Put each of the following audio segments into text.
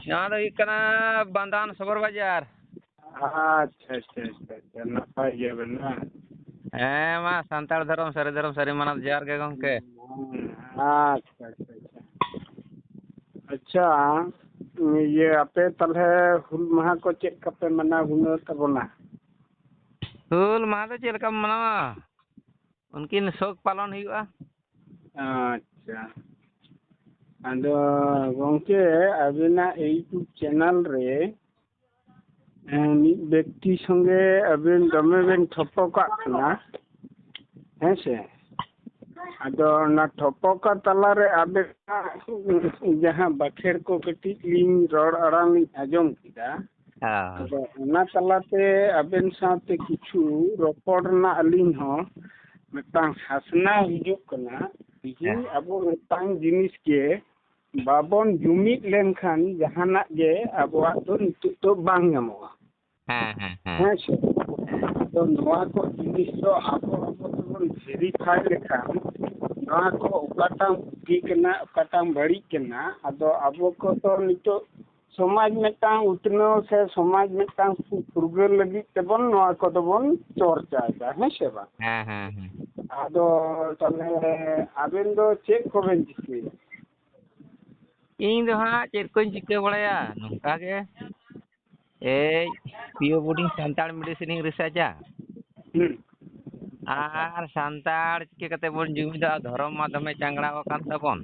यहाँ तो इकना बंदान सबर बाजार। अच्छा अच्छा अच्छा अच्छा नपाय गया बना। ᱦᱮᱸ ᱢᱟ ᱥᱟᱱᱛᱟᱲ ᱫᱷᱚᱨᱚᱢ ᱥᱟᱹᱨᱤ ᱢᱟᱱᱟᱣ ᱡᱚᱦᱟᱨ ᱜᱮ ᱜᱚᱝᱠᱮ। अच्छा अच्छा अच्छा अच्छा ये आपे तलहे हुल माहा को चेक कपे मना हुना तबना। ᱦᱩᱞ ᱢᱟᱦᱟ ᱫᱚ ᱪᱮᱫ ᱞᱮᱠᱟᱢ ᱢᱟᱱᱟᱣᱟ उनकिन शोक पालन हुआ। अच्छा आदो गोंके अबिना यूट्यूब चैनल रे मिद व्यक्ति संगे अबिन दमे बेन ठप्पका कना हैं से आदो ना ठप्पका तला रे अबे जहां बखेर को कटी लिंग रोड अड़ांग आजम किदा आदो ना तलाते अबिन साथे किछु रोपड़ ना अलिंग हो मितांग हसना हिजुक कना तिहिन अबो मितांग जिनिस के बाबन जुमिद लेनखान जहाना के अबवा तो नितु तो बांग नमवा हाँ से तो नवा को जिनिस तो अबो तो वेरीफाई लेखान नवा को उकाटांग की कना उकाटांग बड़ी कना अदो अबो को तो नितु समाज मितांग उतनो से समाज मितांग फुरगल लगी तेबन नवा को तबन चर्चा है हैं से बा आदो तले आबेन दो चेक को बेन चिके ᱤᱧ ᱫᱚ ᱦᱟᱸᱜ ᱪᱮᱫ ᱠᱚᱧ ᱪᱤᱠᱟᱹ ᱵᱟᱲᱟᱭᱟ ᱱᱚᱝᱠᱟ ᱜᱮ ᱯᱤᱭᱳ ᱵᱳᱰᱤᱝ ᱥᱟᱱᱛᱟᱲ ᱢᱮᱰᱤᱥᱤᱱᱤᱧ ᱨᱤᱥᱟᱨᱪᱟ ᱟᱨ ᱥᱟᱱᱛᱟᱲ ᱪᱤᱠᱟᱹ ᱠᱟᱛᱮ ᱵᱚᱱ ᱡᱩᱢᱤᱫᱟ ᱫᱷᱚᱨᱚᱢ ᱢᱟ ᱫᱚᱢᱮ ᱪᱟᱝᱲᱟᱣ ᱟᱠᱟᱱ ᱛᱟᱵᱚᱱ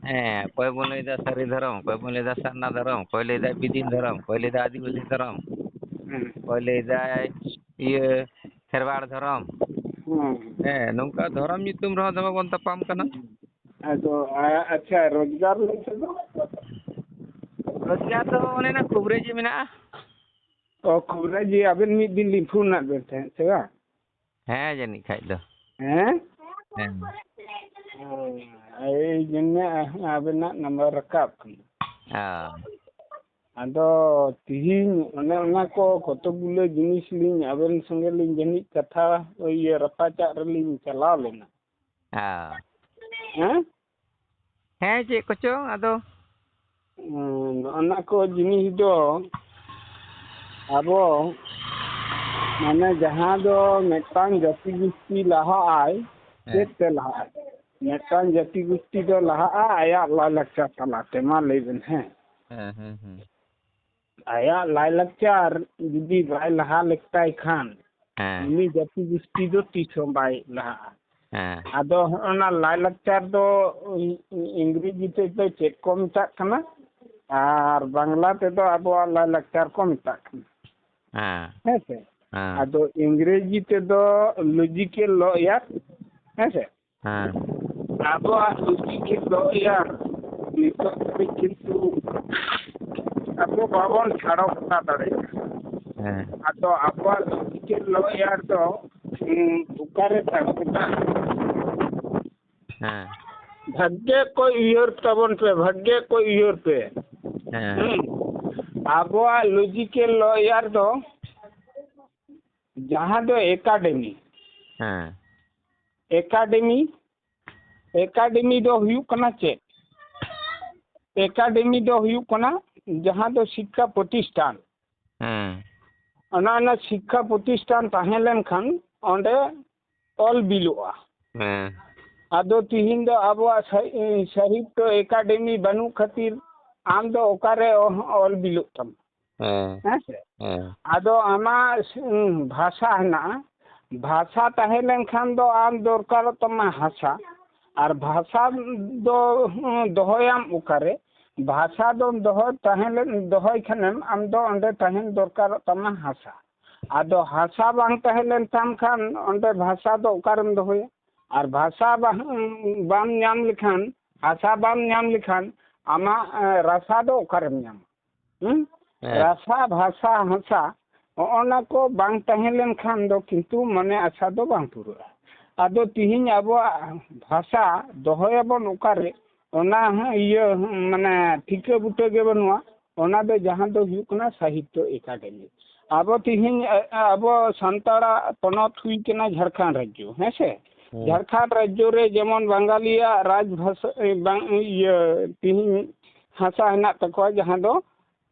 ᱦᱮᱸ ᱚᱠᱚᱭ ᱵᱚᱱ ᱞᱟᱹᱭᱫᱟ ᱥᱟᱹᱨᱤ ᱫᱷᱚᱨᱚᱢ ᱚᱠᱚᱭ ᱵᱚᱱ ᱞᱟᱹᱭᱫᱟ ᱥᱟᱨᱱᱟ ᱫᱷᱚᱨᱚᱢ ᱚᱠᱚᱭ ᱞᱟᱹᱭᱫᱟ ᱵᱤᱫᱤᱱ धᱚᱨᱚᱢ ᱚᱠᱚᱭ ᱞᱟᱹᱭᱫᱟ आदिवासी धᱚᱨᱚᱢ ᱚᱠᱚᱭ ᱞᱟᱹᱭᱫᱟ ᱤᱭᱟᱹ ᱠᱷᱮᱨᱣᱟᱲ धᱚᱨᱚᱢ ᱦᱮᱸ ᱱᱚᱝᱠᱟ ᱫᱷᱚᱨᱚᱢ ᱧᱩᱛᱩᱢ ᱨᱮᱦᱚᱸ ᱫᱚᱢᱮ ᱵᱚᱱ ᱛᱟᱯᱟᱢ ᱠᱟᱱᱟ। आदो अच्छा रोजगार लेते दो रोजगार तो ओने ना कुबरेजी मेनाआ ओ खबरे जी अबिन मिद दिन लिन फोन ना बेते सेवा ᱦᱮᱸ ᱡᱟᱹᱱᱤᱡ ᱠᱷᱟᱡ ᱫᱚ हैं ᱦᱮᱸ ए जन्ने अबिना नंबर रकाब आदो तिहिन ओने ओना को कतगुलो जिनिस लिन अबिन संगे लिन जनी कथा ये रपाचा रलिन चलाव लेना हैं ᱦᱮᱸ ᱪᱮᱫ ᱠᱚᱪᱚ ᱟᱫᱚ ओना को जिनिस दो अबो माने जहां दो मेटांग जाति गोष्ठी लहा आय चेते लहा आय मेटांग जाति गोष्ठी दो लहा आया ला लक्ष्य तलाते मा लेबन है आया लाई लक्ष्य जुदी बाय लहा लेक्ताय खान उनी जाति गोष्ठी दो तीसो बाय लहा आदो ओना लाई लक्ष्य दो इंग्रेजी ते तो चेक को मिता कना और बांग्ला ते तो अबो लाई लक्ष्य को मिता कना है से आदो इंग्रेजी ते दो लॉजिकल लॉयर है से अबो लॉजिकल लॉयर नितो किंतु अबो बाबन छाड़ो कथा दरे आदो अबो लॉजिकल लॉयर तो उकारे तक भाग्य को इयर तबन पे भाग्य को इयर पे अबो लॉजिकल लॉयर दो जहां दो एकेडमी दो हुयु कना चे एकेडमी दो हुयु कना जहां दो शिक्षा प्रतिष्ठान ओना शिक्षा प्रतिष्ठान ताहेलेन खान ओंडे ऑल बिलोआ आदो तिहिन दो अबो साहित्य एकेडमी बनु खातिर आम दो ओकारे ऑल बिलो तम आदो आमा भाषा है ना भाषा ताहेलेन खान दो आम दरकार तमा भाषा और भाषा दो दोहयाम उकारे भाषा दो दोह ताहेलेन दोहय खानेम आम दो ओंडे ताहेन दरकार तमा भाषा आदो भाषा बांग ताहेलेन ताम खान ओंडे भाषा दो उकारेम दोहया और भाषा बाम नाम लिखान भाषा बाम नाम लिखान आमा रासा दो उकारेम नाम रासा भाषा हंसा ओना को बांग ताहेलेन खान दो किंतु मने आशा दो बांग पुरा आदो तिहिन अबो भाषा दोहयाबन उकारे ओना इयो माने ठिके बुटे गे बनुआ ओना दो जहां दो हुकना साहित्य एकेडमी अब तिहिन अब सानताड़ा पनत हुई केना झारखंड राज्य है से झारखंड राज्य रे जेमन बंगालिया राजभाषा तिहिन हासा हेना तको जहां दो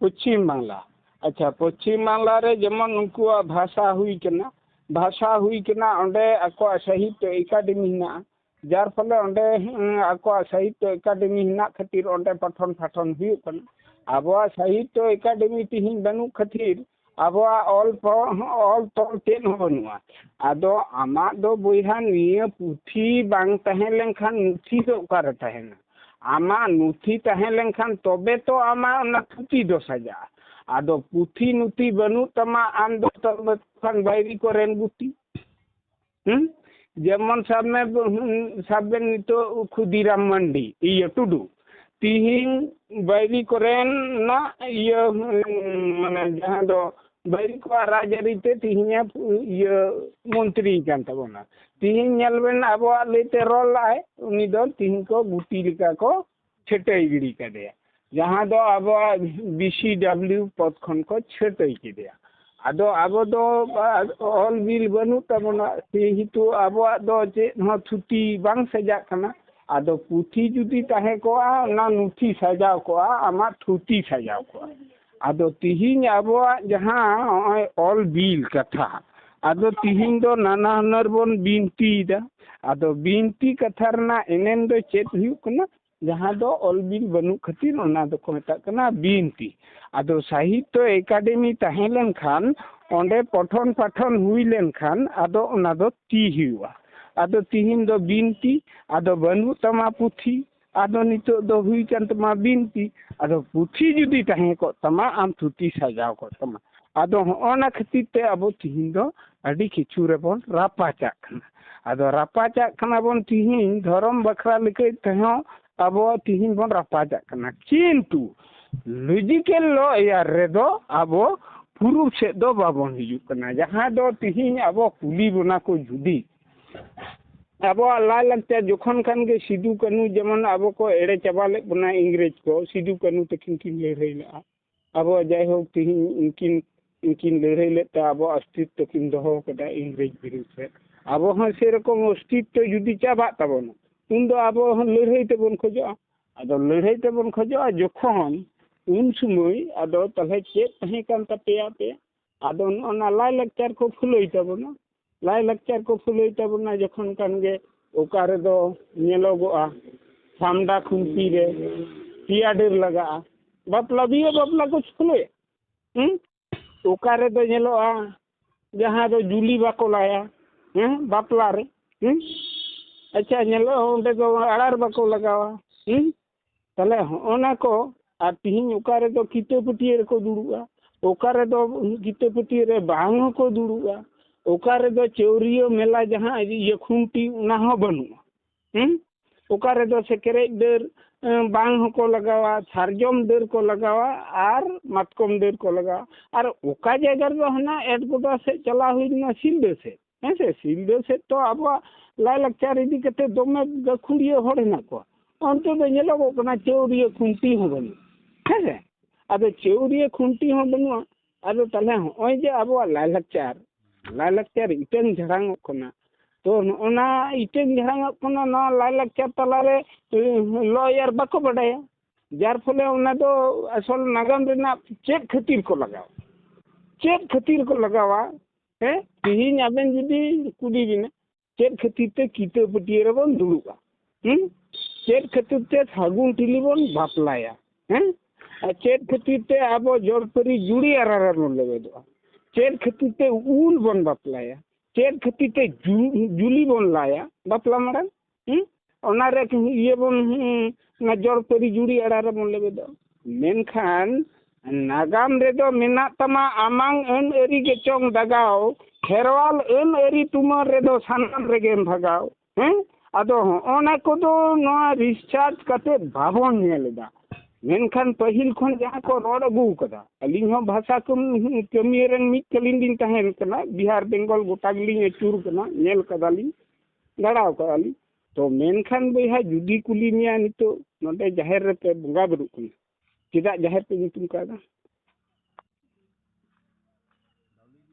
पश्चिम बांग्ला। अच्छा पश्चिम बांग्ला रे जेमन उनकुआ भाषा हुई कना ओंडे आको साहित्य एकाडेमी हेना जार फले ओंडे आको साहित्य एकाडेमी हेना खातिर ओंडे पठन पाठन हुई कना आबो साहित्य एकाडेमी तिहिन बनू खातिर आबो ऑल तोल तेन हो बनुआ आदो आमा दो बोइहा निया पुथी बांग तहे लेनखान नुथी दो ओकारे तहेना आमा नुथी तहे लेनखान तबे तो आमा ना पुथी दो सजा आदो पुथी नुथी बनू तमा आम दो तबखान बायरी को रेन गुटी जेमन साबे नितो खुदीराम मंडी इयो टुडू तिहिन बायरी कोरेन ना इयो माने जहां दो बायरी को राजरी ते तिहिन इयो मंत्री कान तबोना तिहिन नेलबेन आबो लेते रोल आए उनी दो तिहिन को गुटी लिका को छेटई गिड़ी कदेया जहां दो आबो बीसीडब्ल्यू पद खन को छेटई किदेया आदो आबो दो ऑल बिल बनू तबोना सेहितु आबो दो जे ह छुट्टी बांग सजा कना आदो पुथी जुदी ताहे को ना नुथी सजाव को आमा थुती सजाव को आदो तिहिन आबो जहां ऑल बिल कथा आदो तिहिन दो नाना हनर बोन बिनती दा आदो बिनती कथा रना एनेन दो चेत हुई कना जहां दो ऑल बिल बनू खातिर ओना दो को मेता कना बिनती आदो साहित्य एकाडेमी ताहे लेन खान ओंडे पठन पाठन हुई लेन खान आदो ओना दो ती हुआ आदो तिहिन दो बिनती आदो बनू तमा पुथी आदो नितो दो हुई कान तमा बिनती आदो पुथी जुदी ताहे को तमा आम थुती सजाव को तमा आदो ओना खातिर ते आबो तिहिन दो अडी किछु रे बोन रापाचा कना आदो रापाचा कना बोन तिहिन धर्म बखरा लिके तहो आबो तिहिन बोन रापाचा कना किंतु लॉजिकल लो यार रे दो आबो पूर्व से दो बाबन हिजु कना जहां दो तिहिन आबो कुली बना को जुदी आबो लाय लगते जोखन खान के सिदू कानू जेमन आबो को एड़े चाबाले बना इंग्रेज को सिदू कानू तकिन किन लड़ाई ला आबो जाय हो तिहिन इनकिन लड़ाई लेते आबो अस्तित्व किन दोहो कदा इंग्रेज विरुद्ध से आबो हां से रकम अस्तित्व जुदी चाबा तबन उन दो आबो लड़ाई तबन खोजो आदो लड़ाई तबन खोजो जोखन उन समय आदो तले चेत तहे कान तपेया पे आदो ओना लाय लेक्चर को फुलई तबन लाई लेक्चर को फुलई तबना जखन कान गे ओकारे दो नेलोगोआ सामडा खुंती रे पिया डेर लगा बापला बियो बापला कुछ फुलई ओकारे दो नेलोआ जहां दो जुली बाको लाया बापला रे अच्छा नेलो ओंडे दो अड़ार बाको लगावा तले ओना को आ तिहिन ओकारे दो कितेपटिये को दुड़ुआ ओकारे दो कितेपटिये रे बांग को दुड़ुआ ओकारे दो चौरियो मेला जहां ये खुंटी उना हो बनू ओकारे दो सेकरे डेर बांग को लगावा सारजम डेर को लगावा आर मातकम डेर को लगावा आर ओका जगह दो हना एडगोडा से चला हुई ना सिल्दे से हेसे सिल्दे से तो अब लाय लक्चार इदी कते दोमे गखुड़ियो होड़ ना को अंत दो नेलो कना चौरियो खुंटी हो बनू हेसे आदो चौरियो खुंटी हो बनू आदो तले ओय जे अब लाय लक्चार इटेन झड़ांग कना तो ओना इटेन झड़ांग कना ना लाय लक्चार तलारे लॉयर बाको बडाया जार फले ओना दो असल नागाम रेना चेक खातिर को लगावा हे तिहिन आबेन जुदी कुडी बिना चेक खातिर ते कीते पटिये रे बन दुड़ुआ चेक खातिर ते सागुन टिली बन बापलाया चेक खातिर ते आबो जोड़परी जुड़ी आरार मन लेवे दो चेक खातिर ते उल बन बापलाया चेक खातिर ते जुली बन लाया बापला मारा ओना रे ये बन ना जोड़परी जुड़ी आरार मन लेवे दो मेनखान नागाम रे दो मेना तमा आमांग अन एरी के चोंग दगाओ खेरवाल अन एरी तुमार रे दो सानाम रे गेम भगाओ आदो ओना को दो नो रिसर्च कते बाबन नेलेदा मेनखान पहिल खन जहां को रोड अगू कदा अलिंग हो भाषा को कमियरन मिट कलिन दिन तहेन कना बिहार बेंगल गोटा गिलिंग चूर कना नेल कदाली गड़ाव कदाली तो मेनखान बहा जुदी कुली मिया नितो नोडे जाहेर रे पे बंगा बरु कना चेदा जाहेर पे नितुम कादा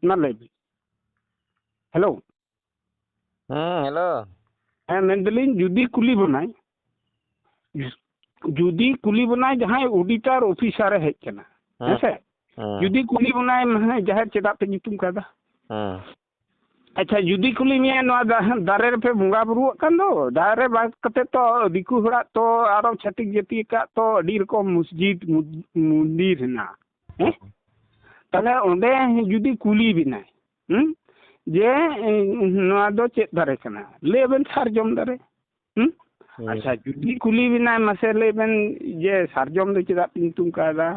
ना लेबी हेलो हेलो मेंदलिन जुदी कुली बनाई जुदी कुली बनाए जहां ऑडिटर ऑफिसर हेज कना हेसे जुदी कुली बनाए माने जहां चेदा पे नितुम कादा अच्छा जुदी कुली में नवा दारे पे बंगा बुरु कान दो दारे बात कते तो दिकु हड़ा तो आरो छटिक जति का तो अडी रकम मस्जिद मंदिर ना तले ओंडे जुदी कुली बिनाय जे नवा दो चेद दारे कना लेबन सारजम दारे अच्छा जुदी कुली बिनाय मासे लेबन जे सारजम दो चेदा नितुम कादा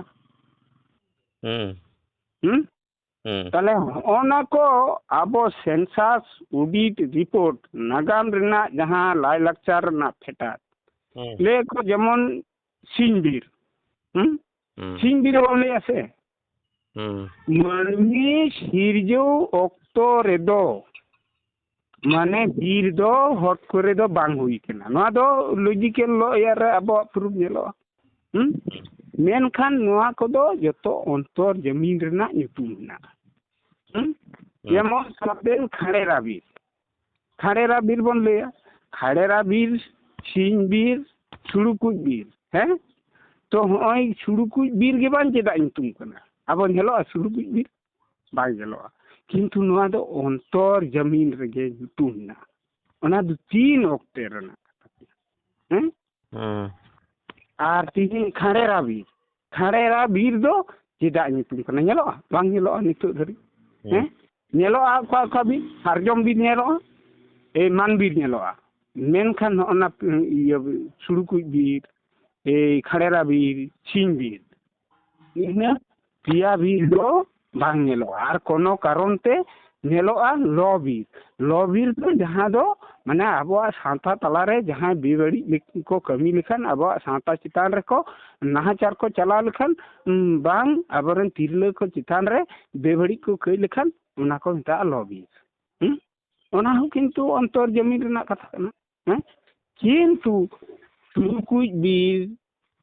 तले ओना को आबो सेंसास ऑडिट रिपोर्ट नागाम रेना जहां लाई लक्चर ना फेटा ले को जेमन सिंबीर सिंबीर बोले आसे मानवी सिरजो ऑक्टो रेदो माने बीर दो हट करे दो बांग हुई केना नोआ दो लॉजिकल लो यार आबो प्रूफ नेलो मेनखान नोआ को दो जतो अंतर जमीन रेना ᱧᱩᱛᱩᱢ हेना जेमन सबेन खाड़ेरा बीर बन लेया खाड़ेरा बीर सिंह बीर सुड़ुकुज बीर हैं तो होय सुड़ुकुज बीर के बान चेदा ᱧᱩᱛᱩᱢ कना अब नेलो सुड़ुकुज बीर बाय गेलो किंतु नोआ दो अंतर जमीन रेगे ᱧᱩᱛᱩᱢ ना ओना दो तीन ओक्टे रेना हैं आर तीन खाड़ेरा बीर दो चेदा ᱧᱩᱛᱩᱢ कना नेलो बांग नेलो नितो धरी हैं नेलो का भी सारजम बीर नेलो ए मान बीर नेलो मेनखान ओना इया सुड़ुकुज बीर ए खाड़ेरा बीर सिंह बीर इना पिया बीर दो बांग नेलो आर कोनो कारण ते नेलो लो बीर तो जहां दो माने आबो सांता तला रे जहां बेबड़ी को कमी लेखान आबो सांता चितान रे को नाहाचार को चला लेखान बांग आबरन तिरले को चितान रे बेबड़ी को कई लेखान ओना को मिता लो बीर ओना हो किंतु अंतर जमीन रेना कथा कना हैं किंतु सुड़ुकुज बीर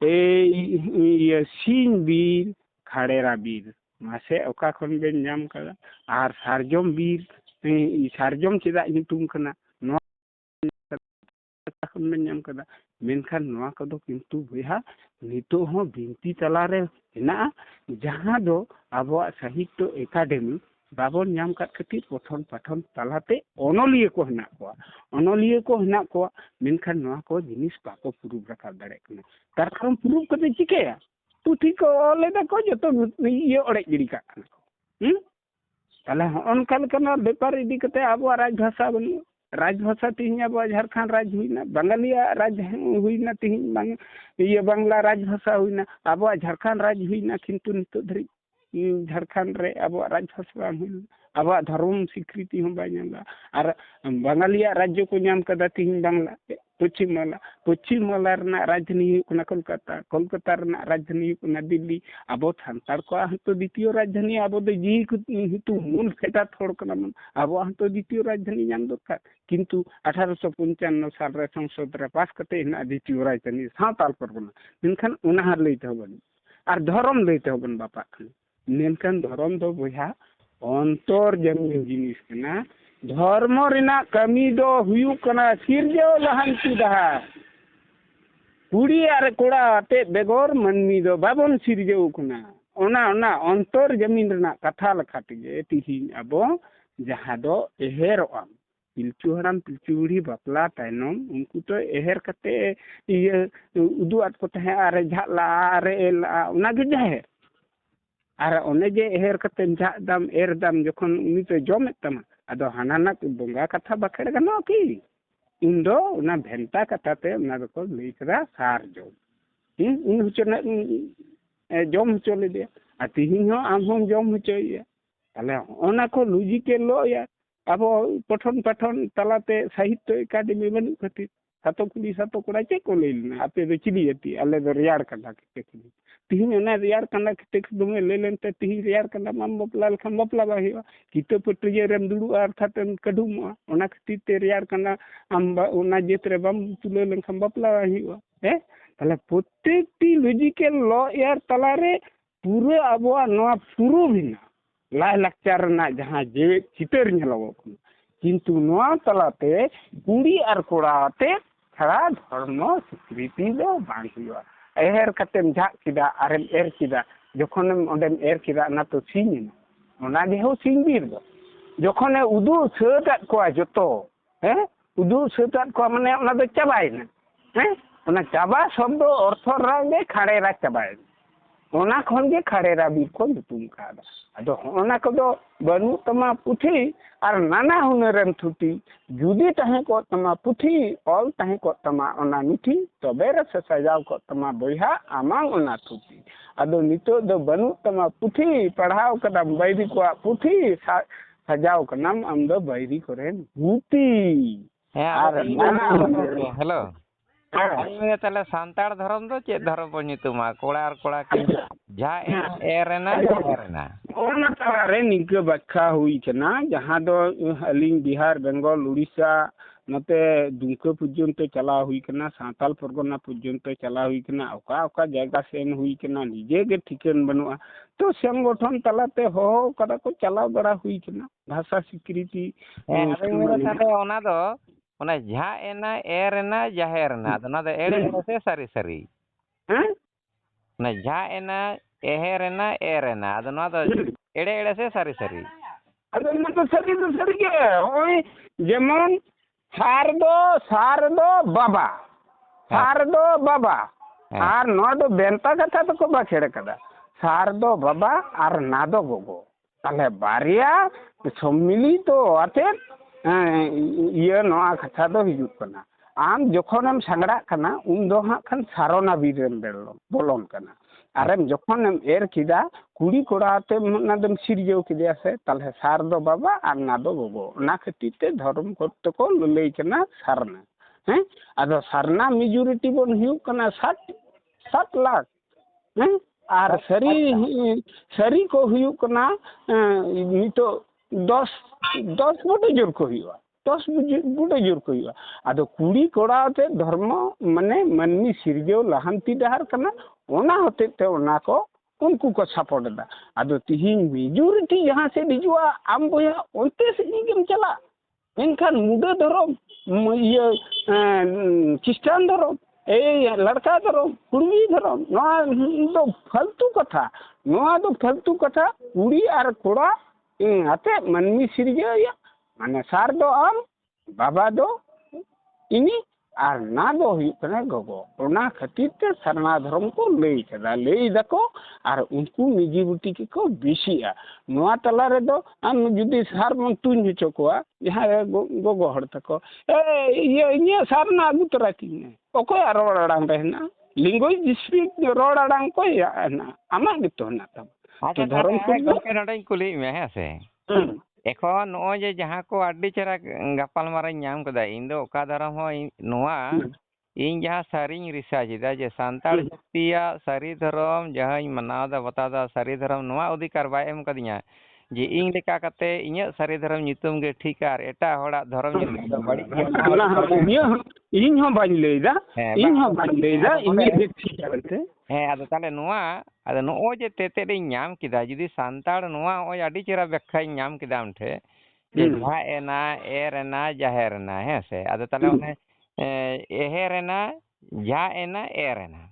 ए सिंह बीर खाड़ेरा बीर मासे ओका खन बेन नाम कदा आर सारजम बीर सारजम चेदा ᱧᱩᱛᱩᱢ कना नो खन बेन नाम कदा मेनखान नोआ को दो किंतु भैया नितो हो बिनती तला रे हेना जहां दो आबो साहित्य एकेडमी बाबन नाम काट खातिर पठन पाठन तलाते अनलिया को हेना को मेनखान नोआ को जिनिस बाको प्रूफ रखा दाड़े कना तार कारण प्रूफ कते चिकेया पुथी को लेदा को जतो ये ओड़े गिरी का ताले अनका लेकना व्यापार इदी कते आबो राजभाषा बनी राजभाषा तिहिं आबो झारखंड राज्य हुईना बंगालिया राज्य हुईना तिहिं बांग ये बांग्ला राजभाषा हुईना आबो झारखंड राज्य हुईना किंतु नितो धरी झारखंड रे आबो राजभाषा बांग हुईना आबो धर्म स्वीकृति हम बायला आर बंगालिया राज्य को नाम कदा तिहिं बांग्ला पश्चिम माला रना राजधानी हुई कोलकाता रना राजधानी हुई दिल्ली आबो सान्ताड़ को हतो द्वितीय राजधानी आबो दो जी हितु मूल फेटा थोड़ कना मन आबो हतो द्वितीय राजधानी नाम दरकार किंतु 1855 साल रे संसद रे पास कते हिना द्वितीय राजधानी सान्ताल परगना मेनखान उना हार लैते होबन आर धर्म लैते होबन बापा खान मेनखान धर्म दो बया अंतर जमीन जिनिस कना धर्म रेना कमी दो हुयु कना सिरजो लहांती दहा कुड़ी आर कोड़ा आते बेगोर मनमी दो बाबन सिरजो कना ओना अंतर जमीन रेना कथा लखाते तिहि आबो जहां दो एहेरोआ पिलचु हराम पिलचु बुढ़ी बापला तायनम उनको तो एहेर कते ये उदु आत को तहे आरे झाला आरे एला ओना गे जहे आर ओने जे एहेर कते झा दाम एर दाम जखन उनी तो जमेत तमा आदो हानाना बोंगा कथा बाखेड़ गनो की उन्दो उना भेंटा कथा ते उना को लई कदा सार जो इन हुचना जम हुचो ले दे आ तिहिं हो आम हम जम हुचोया ताले ओना को लॉजिकल लो या अब पठन पाठन तलाते साहित्य एकेडमी बनु खातिर सातो कुली सातो कोड़ा चे को लेना आपे दो चिली आती अले दो रियार कंडा के तिहिं ओना रियार कंडा के दुमे ले लेनते तिहिं रियार कंडा माम बपला लखन बपला बाहिवा कितो पट्रिये रेम दुडु अर्थातन कढुमा ओना खातिर ते रियार कंडा आम ओना जेतरे बम तुले लखन बपला बाहिवा हे ताले प्रत्येकटी लॉजिकल लॉ यार तलारे पूरे आबो नोआ पुरो बिना लाई लाक्चार ना जहां जेवे चितर नेलो किंतु नोआ तलाते कुड़ी आर कोड़ाते छाड़ा धर्म स्वीकृति दो बांग हुआ एर कतेम झाक किदा आरेम एर किदा जखोनेम ओंडेम एर किदा ना तो सिंग ओना गे हो सिंग बीर दो जखोने उदु सेटात को जतो हैं उदु सेटात को माने ओना दो चाबायना हैं ओना चाबा शब्द अर्थ रागे खाड़ेरा चाबायना ओना खन गे खाड़ेरा बीर को तुम कादा अदो ओना को दो बनु तमा पुथी और नाना हुनरम थुटी जुदी तहे को तमा पुथी ऑल तहे को तमा ओना मिठी तबे रस सजाव को तमा बोहा आमांग ओना थुटी अदो नितो दो बनु तमा पुथी पढ़ाव कदम बैरी को पुथी सजाव कनम आम दो बैरी कोरेन हुती हेलो ताले सांताड़ धर्म दो चे धर्म बन तुमा कोड़ा और कोड़ा के जा एरना एरना ओना तारे निके बखा हुई कना जहां दो अलिंग बिहार बंगाल उड़ीसा नते दुमका पर्यंत चला हुई कना सांताल परगना पर्यंत चला हुई कना ओका ओका जगह सेन हुई कना निजे के ठिकान बनुआ तो संगठन तलाते हो कदा को चला बड़ा हुई कना भाषा स्वीकृति ताले ओना दो ओना झा एना एरना जाहेरना ओना दो एड़े से सारी सारी हैं ना झा एना एहेरना एरना ओना दो एड़े एड़े से सारी सारी अरे ना तो सरी के ओय जेमन सार दो बाबा सार दो बाबा और नो दो बेंता कथा तो को बाखेड़ कदा सार दो बाबा और ना दो गोगो ताले बारिया सम्मिली तो आते ये नोआ कथा दो हिजुत कना आम जखोनम सांगड़ा कना उन दो हां खान सारोना बीरेम बोलोन कना आरेम जखोनम एर किदा कुड़ी कोड़ाते नादम सिरजेव किदिया से ताले सार दो बाबा और ना दो गोगो ना खतीते धर्म करते को लई कना सारना हैं आदो सारना मेजॉरिटी बन हिउ कना 7 लाख हैं और सरी को हुई कना नितो 10 बटे जोर को हुआ 10 बटे जोर को हुआ आदो कुड़ी कोड़ाते धर्म माने मनमी सिरजेव लहांती डहार कना ओना होते ते ओना को उनको को सपोर्ट दा आदो तिहिन मेजॉरिटी जहां से दिजुआ आम बोया ओते से निगम चला इनखान मुडे धर्म ये क्रिश्चियन धर्म ए लड़का धर्म कुड़ी धर्म नोआ दो फालतू कथा कुड़ी और कोड़ा आते मनमी सिरजे माने सार दो आम बाबा दो इनी और ना दो हुई गोगो ओना खातिर ते सरना धर्म को लई कदा लई दको और उनको निजी बुटी के को बेसिया नोआ तला रे दो आम जुदी सार मन तुन चकोआ जहां गोगो हड़ तको ये सारना अगु तरा किने ओको रोड अड़ांग रहना लिंगुइज डिस्ट्रिक्ट रोड अड़ांग को ना आमा गितो ना तब तो धर्म को नडे कुली में है से एखन नो जे जहां को आडी चेरा गपाल मारा नाम कदा इन दो ओका धर्म हो नोआ इन जहां सारिंग रिसर्च दा जे सांताल जातिया सारी धर्म जहां मनादा बतादा सारी धर्म नोआ अधिकार बाय एम कदिया जे इन लेका कते इnya सारी धर्म नितुम गे ठीक आर एटा होड़ा धर्म जो बड़ी इन हो बाज लेदा इन ठीक करते हे आदो ताले नोआ आदो नो जे तेते दे नाम किदा जदी सांताल नोआ ओय आडी चेरा व्याख्या नाम किदा उनठे जे झा एना एरना जाहेरना हे से आदो ताले ओने एहेरना झा एना एरना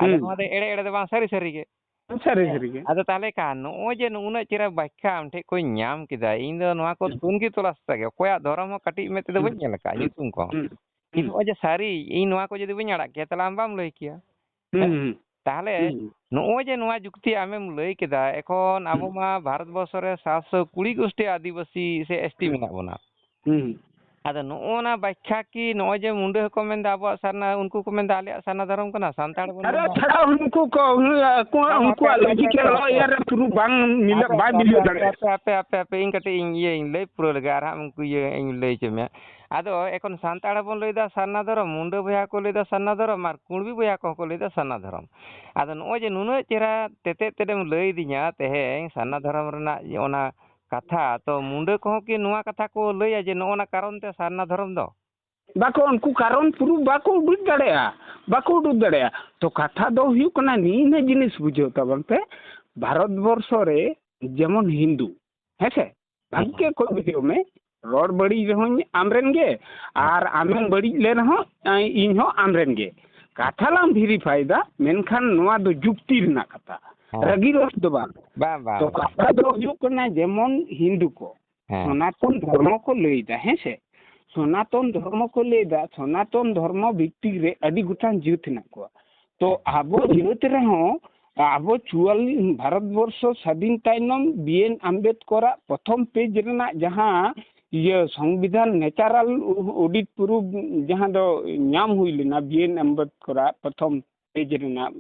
आदो नो दे एड़े एड़े दे बा सरी गे अदो ताले का नो जे नुना चेरा व्याख्या उनठे को नाम किदा इन दो नोआ को तुनगी तलास तगे कोया धर्म कटी में ते दो बन लका नितुम को इन ओजे सारी इन नोआ को जदी बन अड़ा के तलाम बाम लई किया ताहले नो जे नोआ जुक्ति आमेम लई केदा एखन आबो मा भारत वर्ष रे 720 गोष्ठी आदिवासी से एसटी मेना बोना आदो नोना व्याख्या की नो जे मुंडे को मेंदा आबो सरना उनको को मेंदा आले सरना धर्म कना सांताड़ बन अरे छड़ा उनको को उनको लॉजिक यार पुरु बांग मिले बा मिलियो दड़े आपे इन कटे इन ये लई पुरो लगा हम उनको ये इन लई चमे आदो एखन सांताड़ बन लईदा सरना धर्म मुंडे बया को लईदा सरना धर्म मार कुणबी बया को लईदा सरना धर्म आदो नो जे नुनो चेरा तेते तेदेम लई दि냐 तेहे सरना धर्म रना ओना कथा तो मुंडे को कि नुआ कथा को लईया जे नोना कारण ते सरना धर्म दो बाको उनको कारण पुरु बाको उडुक दड़ेया तो कथा दो हुई कना नी जिनिस बुझो तबन पे भारत वर्ष रे जेमन हिंदू है से भाग्य को वीडियो में ᱨᱚᱲ ᱵᱟᱹᱲᱤᱡ ᱨᱮᱦᱚᱸ ᱟᱢᱨᱮᱱ ᱜᱮ ᱟᱨ ᱟᱢᱮᱢ ᱵᱟᱹᱲᱤᱡ ᱞᱮ ᱨᱮᱦᱚᱸ ᱤᱧ ᱦᱚᱸ ᱟᱢᱨᱮᱱ ᱜᱮ ᱠᱟᱛᱷᱟ ᱞᱟᱝ ᱵᱷᱮᱨᱤᱯᱷᱟᱭᱫᱟ ᱢᱮᱱᱠᱷᱟन ᱱᱚᱣᱟ ᱫᱚ ᱡᱩᱠᱛᱤ ᱨᱮᱱᱟᱜ ᱠᱟᱛᱷᱟ ᱨᱟᱹᱜᱤ ᱨᱚᱲ ᱫᱚ ᱵᱟᱝ ᱛᱚ ᱠᱟᱛᱷᱟ ᱫᱚ ᱦᱩᱭᱩᱜ ᱠᱟᱱᱟ ᱡᱮᱢᱚᱱ ᱦᱤᱱᱫᱩ ᱠᱚ ᱥᱚᱱᱟᱛᱚᱱ ᱫᱷᱚᱨᱢᱚ ᱠᱚ ᱞᱟᱹᱭᱫᱟ ᱦᱮᱸᱥᱮ ᱥᱚᱱᱟᱛᱚᱱ ᱫᱷᱚᱨᱢᱚ ᱠᱚ ᱞᱟᱹᱭᱫᱟ ᱥᱚᱱᱟᱛᱚᱱ ᱫᱷᱚᱨᱢᱚ ᱵᱷᱤᱛᱤᱨ ᱨᱮ ᱟᱹᱰᱤ ᱜᱚᱴᱟᱝ ᱡᱟᱹᱛ ᱦᱮᱱᱟᱜ ᱠᱚᱣᱟ ᱛᱚ ᱟᱵᱚ ᱡᱟᱹᱛ ᱨᱮᱦᱚᱸ ᱟᱵᱚ 44 ᱵᱷᱟᱨᱚᱛᱵᱚᱨᱥᱚ ᱥᱟᱫᱷᱤᱱ ᱛᱟᱭᱱᱚᱢ ᱵᱤ.ᱮᱱ. ᱟᱢᱵᱮᱫᱠᱚᱨᱟᱜ ᱯᱨᱚᱛᱷᱚᱢ ᱯᱮᱡ ᱨᱮᱱᱟᱜ ᱡᱟᱦᱟᱸ সংবিধান ন্যাচারাল অডিট প্রুফ যাহা ᱫᱚ ᱧᱟᱢ ᱦᱩᱭ ᱞᱮᱱᱟ ᱵᱤ.এন. আম্বেদকরাᱜ প্রথম পেজ ᱨᱮᱱᱟᱜ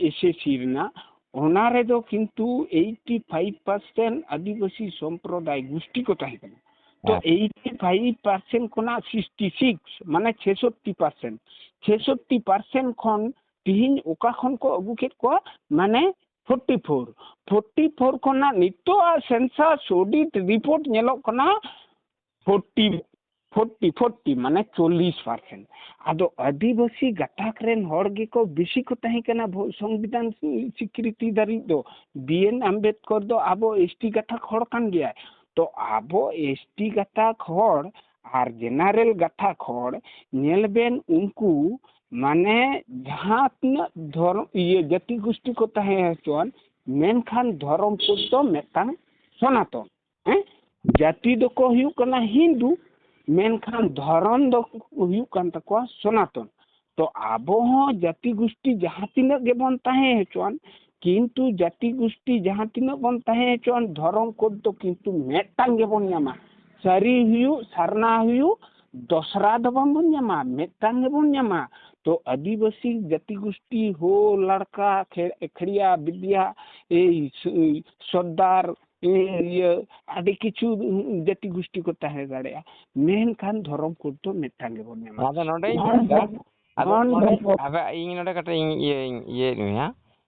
এসএসসি ᱨᱮᱱᱟᱜ ᱚᱱᱟ রেদো কিন্তু 85% আদিবাসী সম্প্রদায় গোষ্ঠী को তাহে কানা তো 85% খনা 66 মানে 66% 66% খন তিহিন ওকা খন को আগু কেত को মানে 44 ᱠᱷᱚᱱᱟᱜ ᱱᱤᱛᱚᱜ ᱥᱮᱱᱥᱟᱥ ᱚᱰᱤᱴ ᱨᱤᱯᱳর্ট ᱧᱮᱞᱚᱜ ᱠᱟᱱᱟ 40 মানে 40%। ᱟᱫᱚ ᱟᱹᱫᱤᱵᱟᱹᱥᱤ ᱜᱟᱛᱟᱠ ᱨᱮᱱ ᱦᱚᱲ ᱜᱮᱠᱚ ᱵᱮᱥᱤ ᱠᱚ ᱛᱟᱦᱮᱸ ᱠᱟᱱᱟ ᱥᱚᱝᱵᱤধান স্বীকৃতি ᱫᱷᱟᱹᱨᱤᱡ ᱫᱚ ᱵᱤ.এন. আম্বেদকর ᱫᱚ ᱟᱵᱚ এসটি গাতাক ᱦᱚᱲ ᱠᱟᱱ ᱜᱮᱭᱟᱭ ᱛᱚ ᱟᱵᱚ এসটি গাতাক ᱦᱚᱲ আর জেনারেল গাতাক হড় ᱧᱮᱞ ᱵᱮᱱ ᱩᱱᱠᱩ মানে ᱡᱟᱦᱟᱸ ᱛᱤᱱᱟᱹᱜ ᱫᱷᱚᱨᱚᱢ ᱡᱟᱹᱛᱤ ᱜᱳষ্ঠী ᱠᱚ ᱛᱟᱦᱮᱸ ᱦᱚᱪᱚᱣᱟᱱ ᱢᱮᱱᱠᱷᱟन ᱫᱷᱚᱨᱚᱢ ᱠᱳᱰ ᱫᱚ ᱢᱤᱫᱴᱟᱝ ᱥᱚᱱᱟᱛᱚᱱ ᱡᱟᱹᱛᱤ ᱫᱚᱠᱚ ᱦᱩᱭᱩᱜ ᱠᱟᱱᱟ হিন্দু ᱢᱮᱱᱠᱷᱟन ᱫᱷᱚᱨᱚᱢ ᱫᱚ ᱦᱩᱭᱩᱜ ᱠᱟᱱ ᱛᱟᱠᱚᱣᱟ ᱥᱚᱱᱟᱛᱚᱱ ᱛᱚ ᱟᱵᱚ ᱦᱚᱸ ᱡᱟᱹᱛᱤ ᱜᱳষ্ঠী ᱡᱟᱦᱟᱸ ᱛᱤᱱᱟᱹᱜ ᱜᱮᱵᱚᱱ ᱛᱟᱦᱮᱸ ᱦᱚᱪᱚᱣᱟᱱ ᱠᱤᱱᱛᱩ ᱡᱟᱹᱛᱤ ᱜᱳষ্ঠী ᱡᱟᱦᱟᱸ ᱛᱤᱱᱟᱹᱜ ᱵᱚᱱ ᱛᱟᱦᱮᱸ ᱦᱚᱪᱚᱣᱟᱱ ᱫᱷᱚᱨᱚᱢ ᱠᱳᱰ ᱫᱚ ᱠᱤᱱᱛᱩ ᱢᱤᱫᱴᱟᱝ ᱜᱮᱵᱚᱱ ᱧᱟᱢᱟ ᱥᱟᱹᱨᱤ ᱦᱩᱭᱩᱜ ᱥᱟᱨᱱᱟ ᱦᱩᱭᱩᱜ দোসরা ᱫᱚ ᱵᱟᱵᱚᱱ ᱧᱟᱢᱟ ᱢᱤᱫᱴᱟᱝ ᱜᱮᱵᱚᱱ ᱧᱟᱢᱟ तो आदिवासी जाति गोष्ठी हो लड़का खड़िया विद्या सरदार आदि किछु जाति गोष्ठी को ताहे दाड़ेया मेनखान धर्म कोड तो मिटांग गे बोन ᱧᱟᱢᱟ ᱟᱫᱚ ᱱᱚᱰᱮ ᱤᱧ ᱱᱚᱰᱮ ᱠᱟᱴᱟ ᱤᱭᱟᱹ ᱱᱩᱭᱟ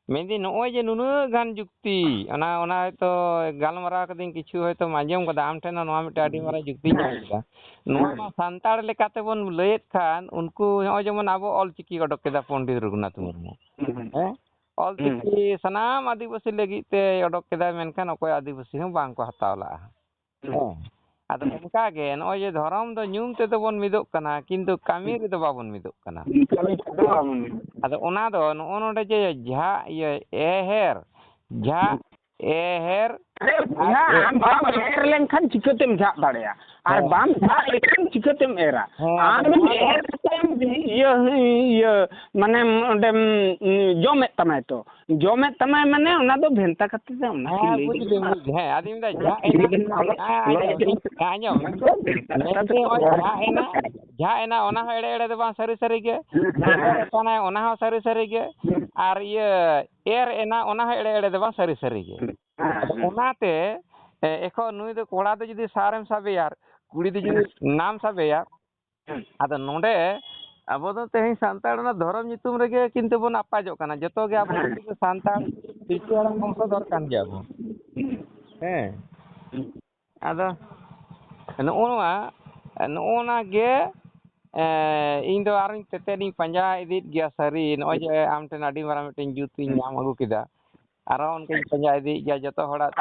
ᱢᱮᱱᱫᱤ ᱱᱚᱜᱼᱚᱭ ᱡᱮ ᱱᱩᱱᱟᱹᱜ ᱜᱟᱱ ᱡᱩᱠᱛᱤ ᱚᱱᱟ ᱦᱚᱭᱛᱚ ᱜᱟᱞᱢᱟᱨᱟᱣ ᱠᱟᱹᱫᱟᱹᱧ ᱠᱤᱪᱷᱩ ᱦᱚᱭᱛᱚ ᱟᱸᱡᱚᱢ ᱠᱟᱫᱟ ᱟᱢ ᱴᱷᱮᱱ ᱱᱚᱣᱟ ᱢᱤᱫᱴᱟᱝ ᱟᱹᱰᱤ ᱢᱟᱨᱟᱝ ᱡᱩᱠᱛᱤᱧ ᱧᱟᱢ ᱠᱮᱫᱟ ᱱᱚᱣᱟ ᱢᱟ ᱥᱟᱱᱛᱟᱲ ᱞᱮᱠᱟᱛᱮ ᱵᱚᱱ ᱞᱟᱹᱭᱮᱫ ᱠᱷᱟᱱ ᱩᱱᱠᱩ ᱱᱚᱜᱼᱚᱭ ᱡᱮᱢᱚᱱ ᱟᱵᱚ ᱚᱞᱪᱤᱠᱤ ᱚᱰᱚᱠ ᱠᱮᱫᱟ ᱯᱚᱱᱰᱤᱛ ᱨᱚᱜᱷᱩᱱᱟᱛᱷ ᱢᱩᱨᱢᱩ ᱚᱞᱪᱤᱠᱤ ᱥᱟᱱᱟᱢ ᱟᱹᱫᱤᱵᱟᱹᱥᱤ ᱞᱟᱹᱜᱤᱫ ᱛᱮ ᱚᱰᱚᱠ ᱠᱮᱫᱟ ᱢᱮᱱᱠᱷᱟन ᱚᱠᱚᱭ ᱟᱹᱫᱤᱵᱟᱹᱥᱤ ᱦᱚᱸ ᱵᱟᱝ ᱠᱚ ᱦᱟᱛᱟᱣ ᱞᱟᱜᱼᱟ ᱟᱫᱚ ᱚᱱᱠᱟᱜᱮ ᱱᱚᱜᱼᱚᱭ ᱡᱮ ᱫᱷᱚᱨᱚᱢ ᱫᱚ ᱧᱩᱢ ᱛᱮᱫᱚ ᱵᱚᱱ ᱢᱤᱫᱚᱜ ᱠᱟᱱᱟ ᱠᱤᱱᱛᱩ ᱠᱟᱹᱢᱤ ᱨᱮᱫᱚ ᱵᱟᱵᱚᱱ ᱢᱤᱫᱚᱜ ᱠᱟᱱᱟ ᱟᱫᱚ ᱚᱱᱟ ᱫᱚ ᱱᱚᱜᱼᱚ ᱱᱚᱰᱮ ᱡᱮ ᱮᱦᱮᱨ बाम एर लेनखान चिकतेम झाक दाड़ेया और बाम झाक लेखान चिकतेम एरा आम एर माने ओंडे जमेत तमाय तो जमेत तमाय माने ओना दो भेंता कते दे ओना की ले आदि में झा एना ओना हो एड़े दो बा सरी सरी के ओना ओना हो सरी सरी के और ये एर एना ओना हो एड़े दो बा सरी सरी के ओनाते এখন নুই তো কোড়া তো যদি সারেম সাবে यार কুড়ি তো যদি নাম সাবে यार আদা নডে আবো তো তেহি সান্তাড় না ধরম নিতুম রেগে কিন্তু বন আপাজো কানা যত গে আবো সান্তাড় পিছুয়াড়া বংশধর কান যাবো হ্যাঁ আদা ᱱᱚᱜᱼᱚᱱᱟ ᱜᱮ ᱤᱧ ᱫᱚ ᱟᱨᱚᱧ ᱛᱮᱛᱮᱫᱤᱧ ᱯᱟᱸᱡᱟ ᱤᱫᱤᱭᱮᱫ ᱜᱮᱭᱟ ᱥᱟᱹᱨᱤ ᱱᱚᱜᱼᱚᱭ ᱡᱮ ᱟᱢ ᱴᱷᱮᱱ ᱟᱹᱰᱤ ᱢᱟᱨᱟᱝ ᱢᱤᱫᱴᱮᱱ ᱡᱩᱛᱤᱧ ᱧᱟᱢ ᱟᱹᱜᱩ ᱠᱮᱫᱟ ᱟᱨᱚ ᱚᱱᱠᱟᱧ ᱯᱟᱸᱡᱟ ᱤᱫᱤᱭᱮᱫ ᱜᱮᱭᱟ ᱡᱚᱛᱚ ᱦᱚᱲᱟᱜ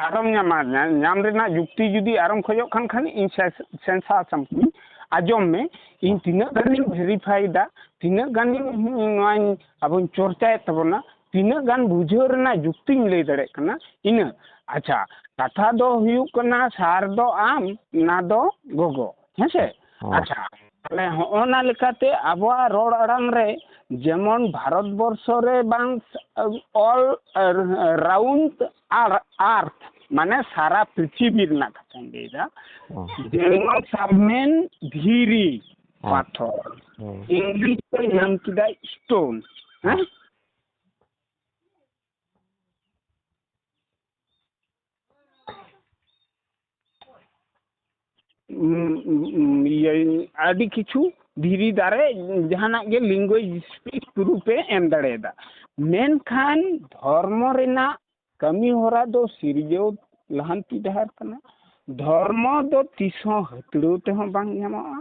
ᱟᱨᱚᱢ ᱧᱟᱢᱟ ᱧᱟᱢ ᱨᱮᱱᱟᱜ ᱡᱩᱠᱛᱤ ᱡᱩᱫᱤ ᱟᱨᱚᱢ ᱠᱷᱚᱡᱚᱜ ᱠᱷᱟᱱ ᱤᱧ ᱥᱮᱱᱥᱟᱥᱟᱢ ᱟᱸᱡᱚᱢ ᱢᱮ ᱤᱧ ᱛᱤᱱᱟᱹᱜ ᱜᱟᱱᱤᱧ ᱵᱷᱮᱨᱤᱯᱷᱟᱭᱫᱟ ᱛᱤᱱᱟᱹᱜ ᱜᱟᱱᱤᱧ ᱱᱚᱣᱟᱧ ᱟᱵᱚᱧ ᱪᱚᱨᱪᱟᱭᱮᱫ ᱛᱟᱵᱚᱱᱟ ᱛᱤᱱᱟᱹᱜ ᱜᱟᱱ ᱵᱩᱡᱷᱟᱹᱣ ᱨᱮᱱᱟᱜ ᱡᱩᱠᱛᱤᱧ ᱞᱟᱹᱭ ᱫᱟᱲᱮᱭᱟᱜ ᱠᱟᱱᱟ ᱤᱱᱟᱹ ᱟᱪᱪᱷᱟ ᱠᱟᱛᱷᱟ ᱫᱚ ᱦᱩᱭᱩᱜ ᱠᱟᱱᱟ ᱥᱟᱨ ᱫᱚ ᱟᱢ ᱱᱟ ᱫᱚ ᱜᱚᱜᱚ ᱦᱮᱸᱥᱮ ᱟᱪᱪᱷᱟ ᱛᱟᱦᱞᱮ ᱦᱚᱸᱜᱼᱚᱱᱟ ᱞᱮᱠᱟᱛᱮ ᱟᱵᱚᱣᱟᱜ ᱨᱚᱲ ᱟᱲᱟᱝ ᱨᱮ যেমন ভারতবর্ষ রে বাং অল রাউন্ড আর্থ মানে সারা পৃথিবীর না কথাই লইদা যেমন সাবমেন ধীরি পাথর ইংলিশে নাম কিদা স্টোন হ্যাঁ ᱟᱹᱰᱤ ᱠᱤᱪᱷᱩ ᱫᱷᱤᱨᱤ ᱫᱟᱨᱮ ᱡᱟᱦᱟᱱᱟᱜ ᱜᱮ ᱞᱤᱝᱜᱩᱭᱥᱴᱤᱠ ᱨᱩᱯᱮ ᱮᱢ ᱫᱟᱲᱮᱭᱟᱫᱟ ᱢᱮᱱᱠᱷᱟन ᱫᱷᱚᱨᱢᱚ ᱨᱮᱱᱟᱜ ᱠᱟᱹᱢᱤ ᱦᱚᱨᱟ ᱫᱚ ᱥᱤᱨᱡᱟᱹᱣ ᱞᱟᱦᱟᱱᱛᱤ ᱰᱟᱦᱟᱨ ᱠᱟᱱᱟ ᱫᱷᱚᱨᱢᱚ ᱫᱚ ᱛᱤᱥᱦᱚᱸ ᱦᱟᱹᱛᱲᱟᱹᱣ ᱛᱮᱦᱚᱸ ᱵᱟᱝ ᱧᱟᱢᱚᱜᱼᱟ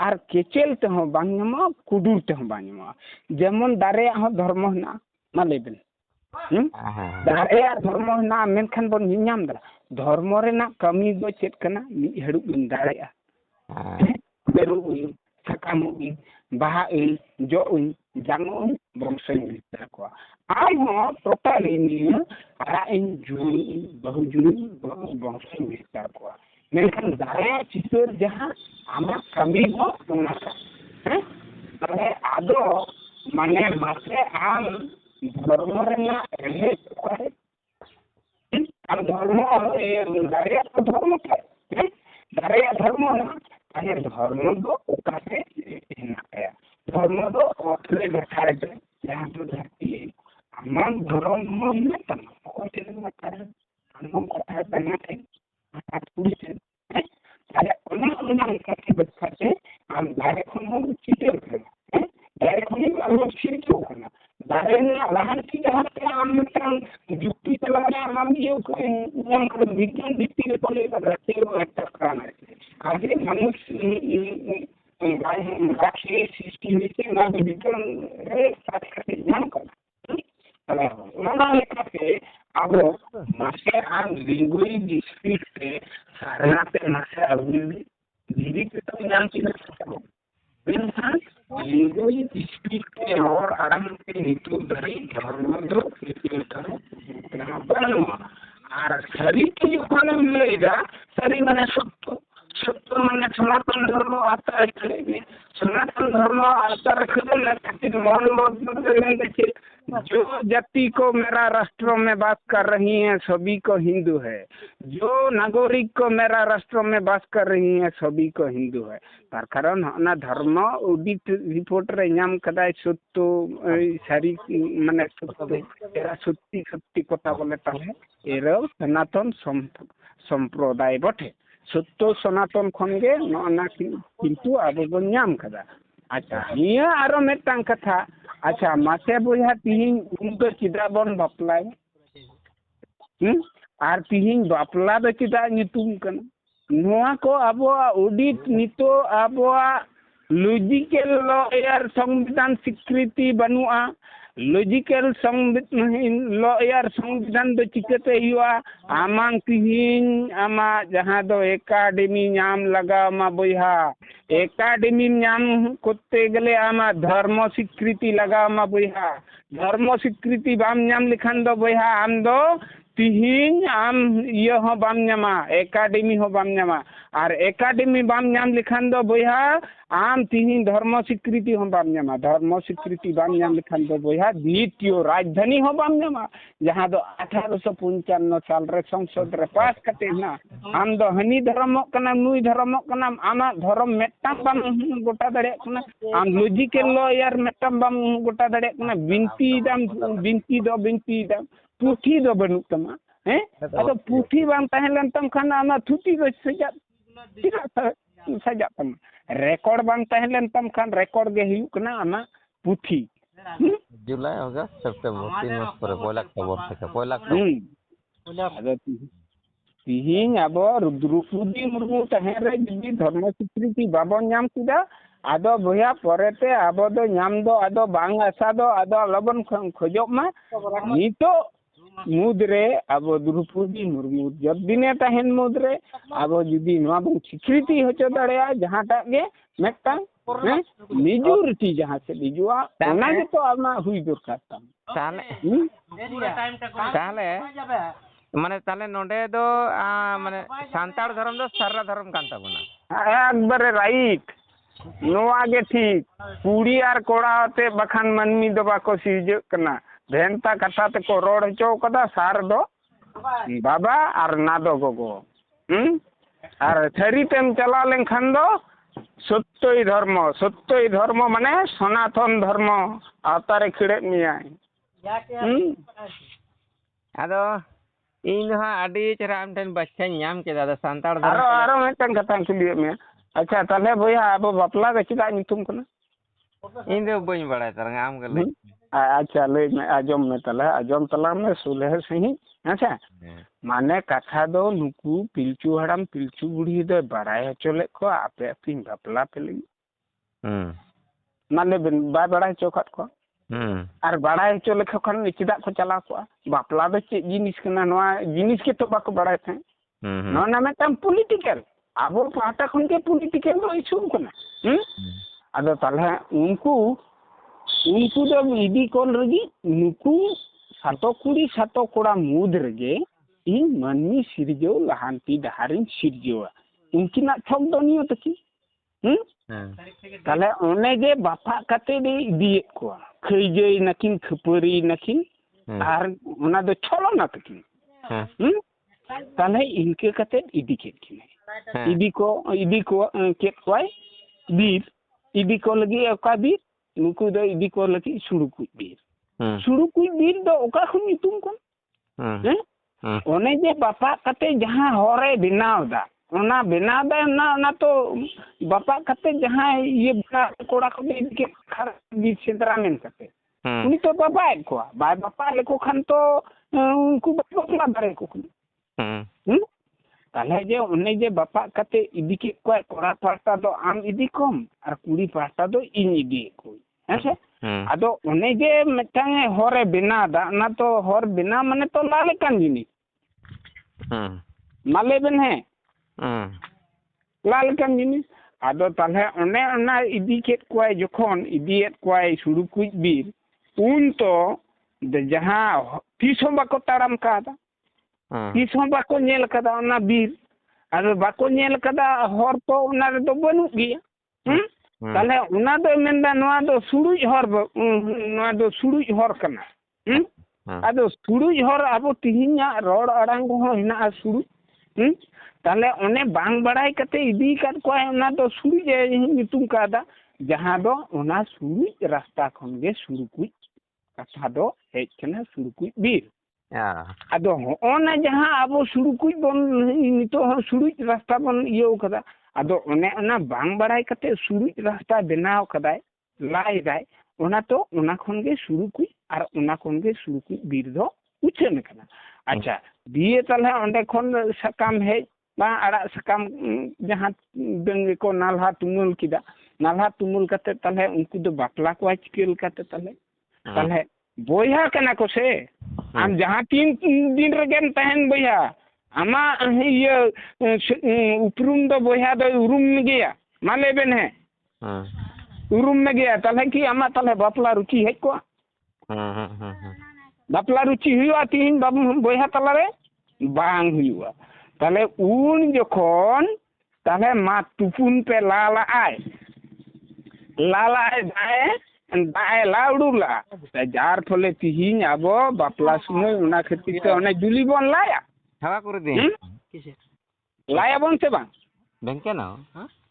ᱟᱨ ᱠᱮᱪᱮᱞ ᱛᱮᱦᱚᱸ ᱵᱟᱝ ᱧᱟᱢᱚᱜᱼᱟ ᱠᱩᱰᱩᱨ ᱛᱮᱦᱚᱸ ᱵᱟᱝ ᱧᱟᱢᱚᱜᱼᱟ ᱡᱮᱢᱚᱱ ᱫᱟᱨᱮᱭᱟᱜ ᱦᱚᱸ ᱫᱷᱚᱨᱢᱚ ᱦᱮᱱᱟᱜᱼᱟ ᱢᱟ ᱞᱟᱹᱭ ᱵᱮᱱ ᱫᱟᱨᱮᱭᱟᱜ ᱫᱷᱚᱨᱢᱚ ᱦᱮᱱᱟᱜᱼᱟ ᱢᱮᱱᱠᱷᱟन ᱵᱚᱱ ᱧᱟᱢ ᱫᱟ धर्म रेना कमी दो चेत कना मी हेडु इन दाड़ेया बेरु इन सकाम इन बाहा इन जो इन जानो इन बंश इन को आम हो टोटल इन ara इन जुनी इन बहु जुनी बंश इन को मेनखान दाड़ेया चितर जहां आमा कमी हो ओना हैं तले आदो माने मासे आम धर्म रेना एहे करे हम धर्म दाड़ेया धर्म के दाड़ेया धर्म ना अरे धर्म दो ओकासे हेनाया धर्म दो ओथले देखाय दे जहां तो धरती हम धर्म हो न तन ओते न करे हम कथा बना थे आ पुलिस है अरे ओना काटे बच्चे हम दाड़े खन चिते करे दाड़े खन हम सिरतो करना दाड़े ने लहान की जहां पे हम मित्रन जुक्ति चलाना हम ये हम कर विज्ञान भित्ति पे बोले रखते हो टकराना आगे मनुष्य राष्ट्रीय सिस्टम में ना विज्ञान रे साथ करके ज्ञान करना उन्होंने लिखा कि अब मासे आम लिंगुइज स्पीड पे सारना पे मासे अभी धीरे के तो ज्ञान की सकता हो इंसान लिंगुइज स्पीड पे और आराम पे नीतु दरी धर्म दो इतना बनवा और शरीर के जो खाने मिलेगा शरीर में सत्य मैंने सनातन धर्म आता है सनातन धर्म आता रखते मन जो जाति को मेरा राष्ट्र में बात कर रही हैं सभी को हिंदू है जो नागरिक को मेरा राष्ट्र में बात कर रही हैं सभी को हिंदू है तार कारण ना धर्म ऑडिट रिपोर्ट रे नाम कदाय सत्य सारी माने सत्य कथा बोले ताले एरो सनातन संप्रदाय बटे सत्य सनातन खनगे ना किंतु अब बन नाम कदा अच्छा निया आरो मेटांग कथा अच्छा मासे बुझा तिहिं उनको चिदा बन बापलाय आर तिहिं बापला दो चिदा नितुम कना नोआ को अबो ऑडिट नितो अबो लॉजिकल लॉयर संविधान स्वीकृति बनुआ लॉजिकल संविधान लॉयर संविधान दो चिकते हुआ आमांग तिहिं आमा जहां दो एकाडेमी नाम लगा मा बुझा एकाडेमी नाम करते गले आमा धर्म स्वीकृति लगा मा बुझा धर्म स्वीकृति बाम नाम लिखान दो बुझा आम दो तिहिं आम ये हो बाम नामा एकाडेमी हो बाम नामा और एकाडेमी बाम नाम लिखान दो बुझा आम तिहिं धर्म स्वीकृति हो बाम नामा धर्म स्वीकृति बाम नाम लिखान दो बुझा द्वितीय राजधानी हो बाम नामा जहां दो 1855 साल रे संसद रे पास कते ना आम दो हनी धर्म कना नुई धर्म कना आमा धर्म मेटा बाम गोटा दड़े कना आम लॉजिकल लॉयर मेटा बाम गोटा दड़े कना बिनती दाम पुठी दो बनु तमा हैं अतो पुठी बाम तहलन तम खान आमा थुटी दो सजा सजा तम रेकॉर्ड बाम तहलन तम खान रेकॉर्ड गे हियु कना आमा पुठी जुलाई अगस्त सेप्टेम्बर 3 मास पर पहला अक्टूबर अदो तिहिं अब द्रौपदी मुर्मू तहन रे जुदी धर्म स्वीकृति बाबन नाम किदा आदो भया परेते आबो दो नाम दो आदो बांग आसा दो आदो लबन खोजोक मा नितो मुद्रे अब द्रौपदी मुर्मू जब दिने तहन मुद्रे अब जुदी नवा बन स्वीकृति होचो दड़ेया जहांटा गे मेटा मेजॉरिटी जहां से लिजुआ ओना के तो आमा हुई दरकार ताले माने ताले नोडे दो माने सांताड़ धर्म दो सारा धर्म कान ताबना एकबारे राइट नोआ गे ठीक कुड़ी आर कोड़ा ते बखान मनमी दो बाको सिरजो कना भेंता कथा ते को रोड हचो कदा सार दो बाबा आर ना दो गोगो आर थरी तेम चला लेन खान दो सत्यई धर्म माने सनातन धर्म आतारे खिड़े मिया आदो इन हा आडी चरा आम ठन बच्चा नाम के दादा सांताड़ धर्म आरो मेटन कथा कुलिए में अच्छा तले भैया अब बापला के चिदा नितुम कना इन दो बई बड़ा तरंग आम के ले अच्छा ले में आजम में तले आजम तला में सुलह सही अच्छा माने कथा दो नुकु पिलचू हड़ाम पिलचू बुढ़ी दो बड़ाय चले को आपे पिन बापला पे लगी माने बा बड़ाय चौखट को और बड़ाय चले खन चिदा को चला को बापला दो चे जिनिस कना नवा जिनिस के तो बाको बड़ाय थे नोना मिदटांग पॉलिटिकल आबो पाहटा खन के पॉलिटिकल दो इशू कना आदो ताले उनको दो इदी कोन रगी नुकु सातो कुड़ी सातो कोड़ा मुद रगे इन माननी सिरजो लहांती दहारिन सिरजोआ उनकिना ठोक दो नियो तकी ताले ओने जे बापा कते दे इदी को खैजे नकिन खपरी नकिन आर ओना दो छलो ना तकी ताले इनके कते इदी के किने इदी को केत कोय बीर इदी को लगी ओका बीर नुकु दो इदी को लगी सुरुकु बीर दो ओका खुन नितुम कोन ओने जे बापा कते जहां होरे बनाव दा ओना बनाव दा ना तो बापा कते जहां ये कोड़ा को इदी के खर बीर सेंद्रा मेन कते उनी तो बापा को बाय बापा लेको खान तो उनको बापा दारे को ताले जे ओने जे बापा कते इदी के कोड़ा पाटा दो आम इदी कम और कुड़ी पाटा दो इन इदी को ऐसे आदो ओने जे मिटांगे होरे बिना दा ना तो होर बिना माने तो लाले कान जिनी माले बेन है लाल कान जिनी आदो ताले ओने ओना इदी के कोय जखन इदीएत कोय सुरु कुछ बीर उन तो जहां तीसों बाको ताराम कादा तीसों बाको नेल कदा ओना बीर आदो बाको नेल कदा होर तो ओना रे दो बनु गिया ताले उना दो मेंदा नोआ दो सुरुज हर कना आदो सुरुज हर आबो तिहिना रोड अड़ांग हो हिना सुरुज ताले ओने बांग बड़ाई कते इदी काट को ओना दो सुरुज नितुम कादा जहां दो ओना सुरुज रास्ता खन गे सुरुकुज कथा दो हेज कना सुरुकुज बीर आदो ओना जहां आबो सुरुकुज बन नितो सुरुज रास्ता बन इयो कदा आदो ओने ओना बांग बड़ाई कते सुरुज रास्ता बनाव कदाय लाई दाय ओना तो ओना खन गे सुरुकुज और ओना खन गे सुरुकुज बीर दो उछन कना अच्छा दिए ताले ओंडे खन सकाम हेज बा अड़ा सकाम जहां दंगे को नालहा तुमुल किदा नालहा तुमुल कते ताले उनको दो बापला को चिकेल कते ताले बोया कना को से आम जहां 3 दिन रगेन तहन बोया आमा ये उपरुम दो बोया दो उरुम में गया माले बेन है उरुम में गया ताले की आमा ताले बापला रुचि हेज को बापला रुचि हुआ तीन बोया ताला रे बांग हुआ ताले उन जखन ताले मा तुपुन पे लाला आय दाए लाउडुला जार फले तिहिन आबो बापला समय उना खातिर ते ओने जुली बन लाया हवा करे दे किसे लाया बन से बा बैंक ना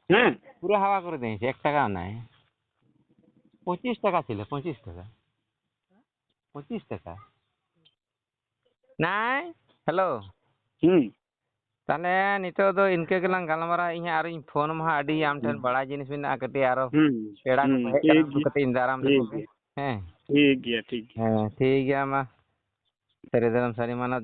पूरा हवा करे दे 1 টাকা নাই 25 টাকা ছিল 25 টাকা নাই हेलो ताले नितो दो इनके गलां गलमारा इहा आरो इन फोन मा आडी आम ठन बड़ा जिनिस बिना कटे आरो पेड़ा को कते इंदाराम हैं ठीक गया मा सरे दरम सारी माना